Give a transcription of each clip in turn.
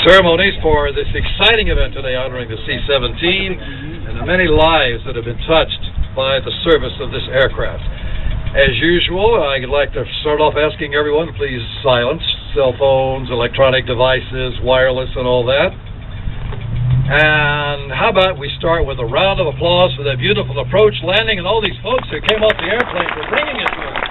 ceremonies for this exciting event today honoring the C-17 and the many lives that have been touched by the service of this aircraft. As usual, I'd like to start off asking everyone to please silence cell phones, electronic devices, wireless, and all that. And how about we start with a round of applause for that beautiful approach, landing, and all these folks who came off the airplane for bringing it to us.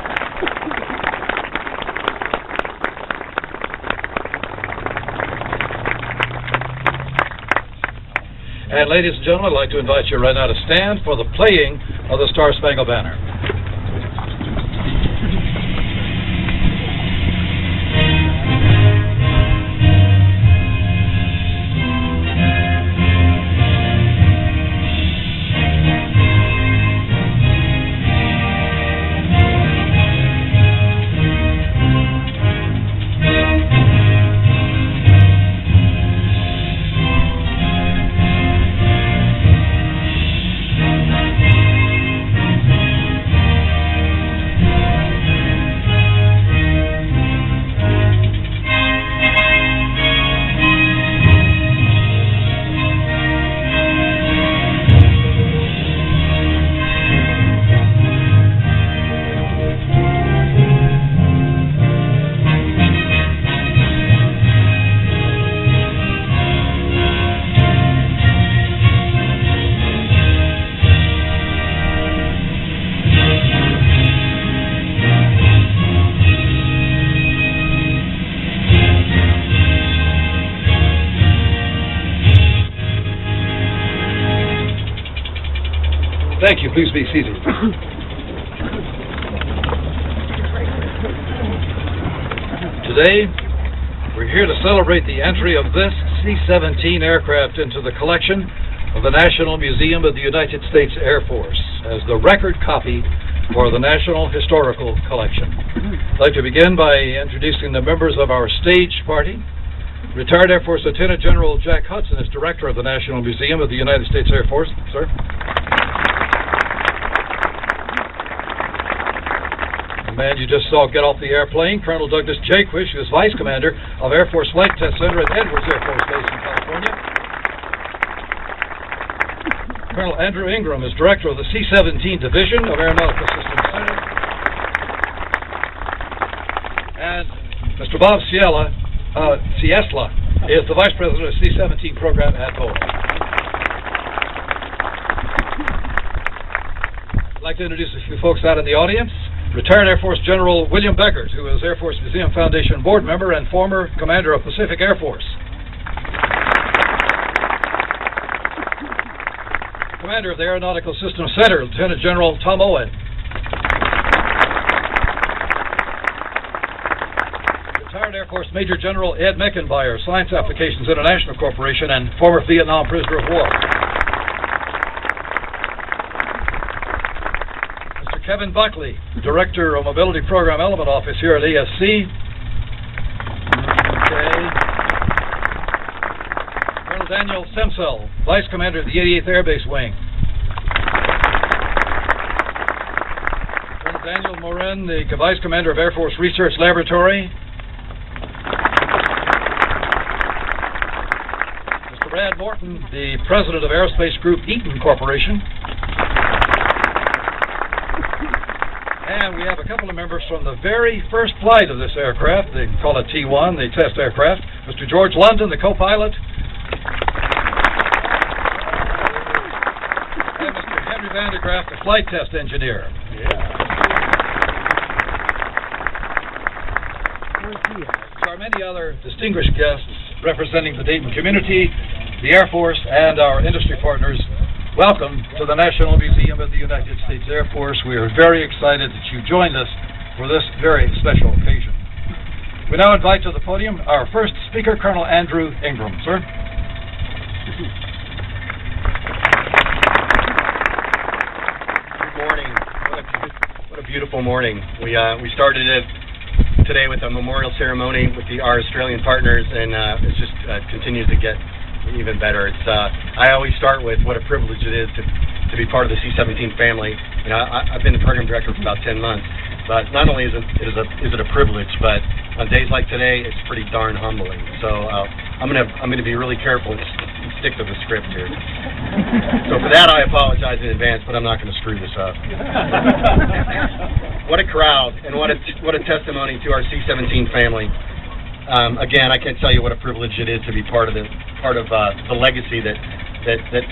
And ladies and gentlemen, I'd like to invite you right now to stand for the playing of the Star-Spangled Banner. Thank you. Please be seated. Today, we're here to celebrate the entry of this C-17 aircraft into the collection of the National Museum of the United States Air Force as the record copy for the National Historical Collection. I'd like to begin by introducing the members of our stage party. Retired Air Force Lieutenant General Jack Hudson is Director of the National Museum of the United States Air Force. Sir. The man you just saw get off the airplane, Colonel Douglas Jaquish, who is Vice Commander of Air Force Flight Test Center at Edwards Air Force Base in California. Colonel Andrew Ingram is Director of the C-17 Division of Aeronautical Systems Center. And Mr. Bob Ciesla is the Vice President of the C-17 program at Boeing. I'd like to introduce a few folks out in the audience. Retired Air Force General William Beckert, who is Air Force Museum Foundation board member and former commander of Pacific Air Force. Commander of the Aeronautical Systems Center, Lieutenant General Tom Owen. Retired Air Force Major General Ed Meckenbauer, Science Applications International Corporation and former Vietnam prisoner of war. Kevin Buckley, Director of Mobility Program Element Office here at ASC. Okay. Colonel Daniel Semsel, Vice Commander of the 88th Air Base Wing. Colonel Daniel Morin, the Vice Commander of Air Force Research Laboratory. Mr. Brad Morton, the President of Aerospace Group Eaton Corporation. And we have a couple of members from the very first flight of this aircraft. They call it T1, the test aircraft. Mr. George London, the co-pilot. And Mr. Henry Vandegraff, the flight test engineer. There are many other distinguished guests representing the Dayton community, the Air Force, and our industry partners. Welcome to the National Museum of the United States Air Force. We are very excited that you joined us for this very special occasion. We now invite to the podium our first speaker, Colonel Andrew Ingram. Sir. Good morning. What a beautiful morning. We started it today with a memorial ceremony with our Australian partners, and it just continues to get even better. I always start with what a privilege it is to be part of the C-17 family. You know, I've been the program director for about 10 months, but not only is it a privilege, but on days like today, it's pretty darn humbling. So I'm gonna be really careful and stick to the script here. So for that, I apologize in advance, but I'm not going to screw this up. What a crowd, and what a testimony to our C17 family. Again, I can't tell you what a privilege it is to be part of the legacy that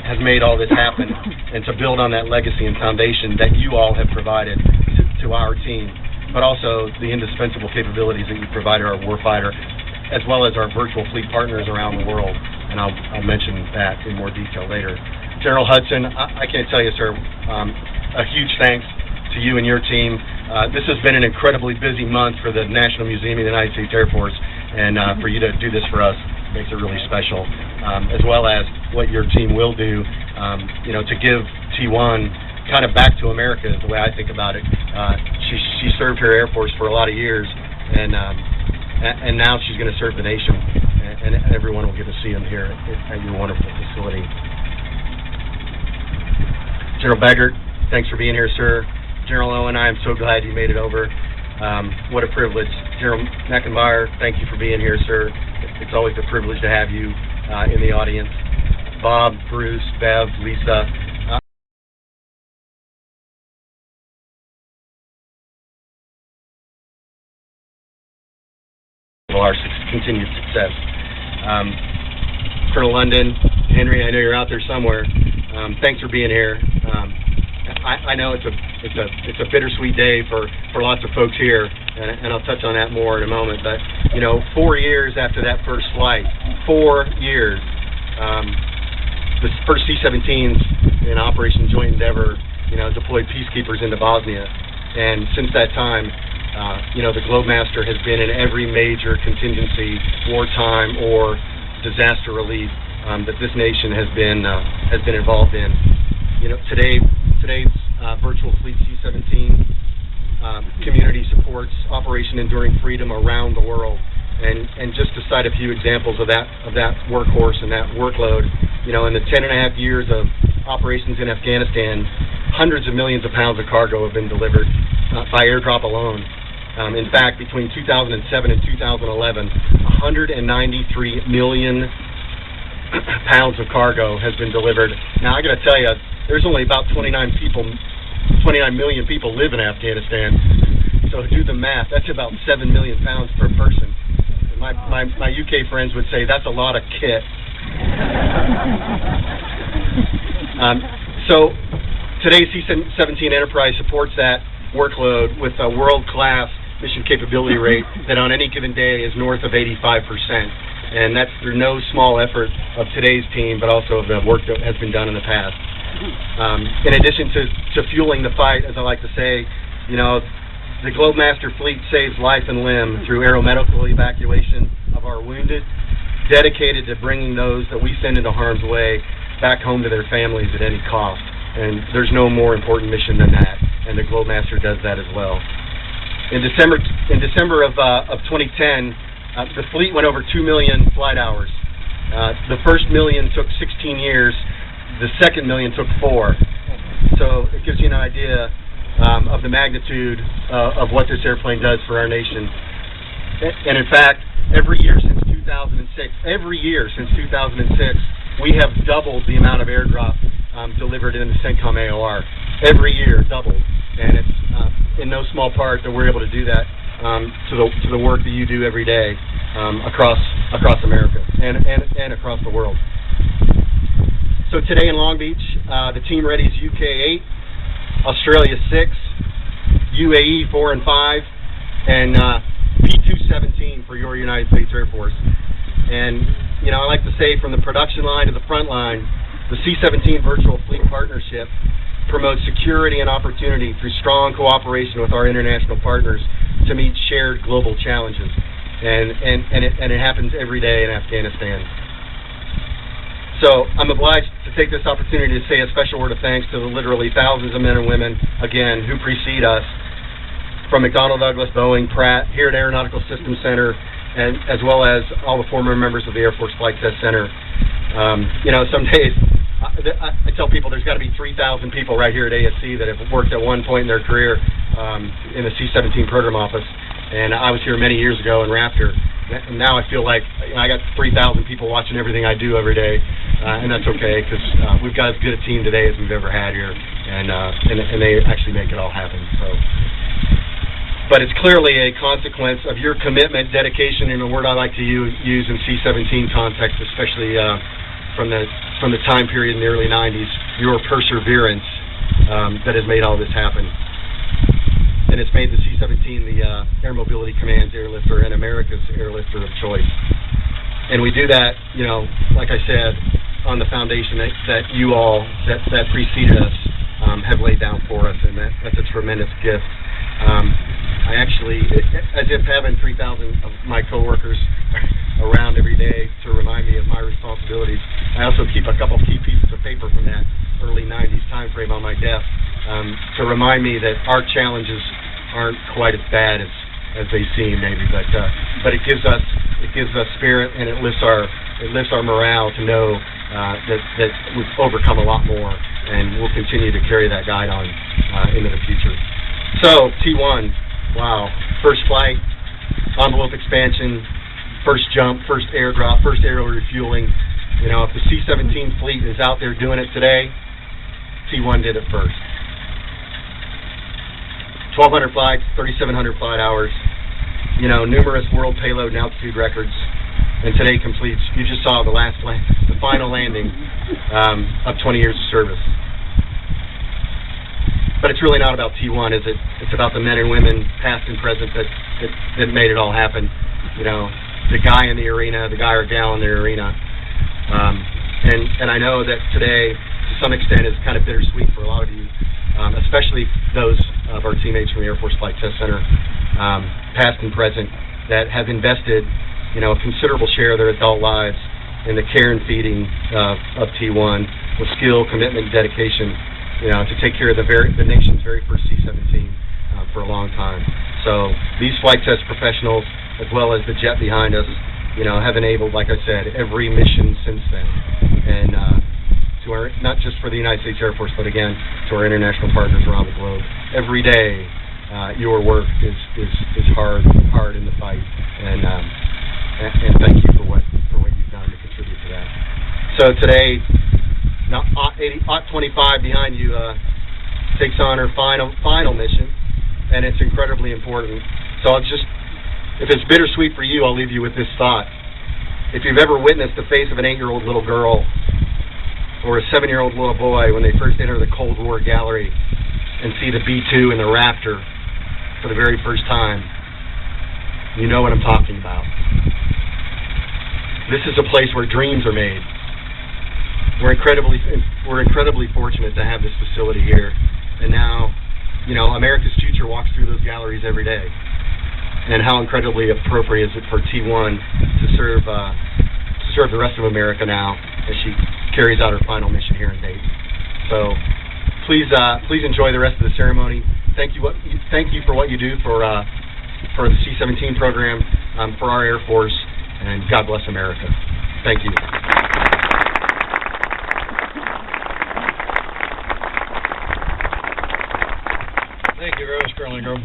has made all this happen, and to build on that legacy and foundation that you all have provided to our team, but also the indispensable capabilities that you provided our warfighter, as well as our virtual fleet partners around the world, and I'll mention that in more detail later. General Hudson, I can't tell you, sir, a huge thanks to you and your team. This has been an incredibly busy month for the National Museum of the United States Air Force, and for you to do this for us makes it really special, as well as what your team will do, to give T1 kind of back to America is the way I think about it. She served her Air Force for a lot of years, and now she's going to serve the nation, and everyone will get to see them here at your wonderful facility. General Beggert, thanks for being here, sir. General Owen, I am so glad you made it over. What a privilege. General Meckenbauer, thank you for being here, sir. It's always a privilege to have you in the audience. Bob, Bruce, Bev, Lisa. Our continued success. Colonel London, Henry, I know you're out there somewhere. Thanks for being here. I know it's a bittersweet day for lots of folks here, and I'll touch on that more in a moment. But 4 years after that first flight, 4 years, the first C-17s in Operation Joint Endeavor, deployed peacekeepers into Bosnia, and since that time, the Globemaster has been in every major contingency, wartime or disaster relief that this nation has been involved in. Today's virtual fleet C-17 community supports Operation Enduring Freedom around the world, and just to cite a few examples of that workhorse and that workload, in the 10.5 years of operations in Afghanistan, hundreds of millions of pounds of cargo have been delivered by airdrop alone. In fact, between 2007 and 2011, 193 million pounds of cargo has been delivered. Now, I got to tell you, there's only about 29 million people live in Afghanistan. So do the math. That's about 7 million pounds per person. My UK friends would say that's a lot of kit. So today's C-17 Enterprise supports that workload with a world-class mission capability rate that on any given day is north of 85%. And that's through no small effort of today's team, but also of the work that has been done in the past. In addition to fueling the fight, as I like to say, the Globemaster fleet saves life and limb through aeromedical evacuation of our wounded, dedicated to bringing those that we send into harm's way back home to their families at any cost. And there's no more important mission than that, and the Globemaster does that as well. In December of 2010, the fleet went over 2 million flight hours. The first million took 16 years. The second million took 4. So it gives you an idea of the magnitude of what this airplane does for our nation. And in fact, every year since 2006, we have doubled the amount of airdrop delivered in the CENTCOM AOR. Every year, doubled. And it's in no small part that we're able to do that to the work that you do every day across America and across the world. So today in Long Beach, the team readies UK 8, Australia 6, UAE 4 and 5, and P217 for your United States Air Force. And I like to say, from the production line to the front line, the C-17 Virtual Fleet Partnership promotes security and opportunity through strong cooperation with our international partners to meet shared global challenges. And it happens every day in Afghanistan. So I'm obliged to take this opportunity to say a special word of thanks to the literally thousands of men and women, again, who precede us, from McDonnell Douglas, Boeing, Pratt, here at Aeronautical Systems Center, and as well as all the former members of the Air Force Flight Test Center. Some days I tell people there's got to be 3,000 people right here at ASC that have worked at one point in their career in the C-17 program office. And I was here many years ago in Raptor, now I feel like I got 3,000 people watching everything I do every day, and that's okay, because we've got as good a team today as we've ever had here, and they actually make it all happen. So, but it's clearly a consequence of your commitment, dedication, and a word I like to use in C17 context, especially from the time period in the early 90s, your perseverance that has made all this happen. And it's made the C-17 the Air Mobility Command's airlifter and America's airlifter of choice. And we do that, you know, like I said, on the foundation that you all, that preceded us, have laid down for us, and that's a tremendous gift. I actually, as if having 3,000 of my coworkers around every day to remind me of my responsibilities, I also keep a couple key pieces of paper from that early 90s time frame on my desk to remind me that our challenges aren't quite as bad as they seem, maybe, but it gives us spirit, and it lifts our morale to know that we've overcome a lot more, and we'll continue to carry that guide on into the future. So T1, wow, first flight, envelope expansion, first jump, first airdrop, first aerial refueling. You know, if the C-17 fleet is out there doing it today, T1 did it first. 1,200 flights, 3,700 flight hours, you know, numerous world payload and altitude records, and today completes, you just saw the final landing of 20 years of service. But it's really not about T1, is it? It's about the men and women, past and present, that made it all happen. You know, the guy in the arena, the guy or gal in the arena. And I know that today, to some extent, is kind of bittersweet for a lot of you, especially those of our teammates from the Air Force Flight Test Center, past and present, that have invested, you know, a considerable share of their adult lives in the care and feeding of T1 with skill, commitment, dedication, you know, to take care of the nation's very first C-17 for a long time. So these flight test professionals, as well as the jet behind us, you know, have enabled, like I said, every mission since then. And to our, not just for the United States Air Force, but again, to our international partners around the globe. Every day, your work is hard in the fight, and thank you for what you've done to contribute to that. So today, now, OT 25 behind you takes on her final mission, and it's incredibly important. So if it's bittersweet for you, I'll leave you with this thought. If you've ever witnessed the face of an 8-year-old little girl or a 7-year-old little boy when they first enter the Cold War gallery and see the B-2 and the Raptor for the very first time, you know what I'm talking about. This is a place where dreams are made. We're incredibly fortunate to have this facility here, and now, you know, America's future walks through those galleries every day. And how incredibly appropriate is it for T1 to serve the rest of America now as she carries out her final mission here in Dayton. So please enjoy the rest of the ceremony. Thank you for what you do for the C-17 program, for our Air Force, and God bless America. Thank you. Thank you very much, Colonel Ingram.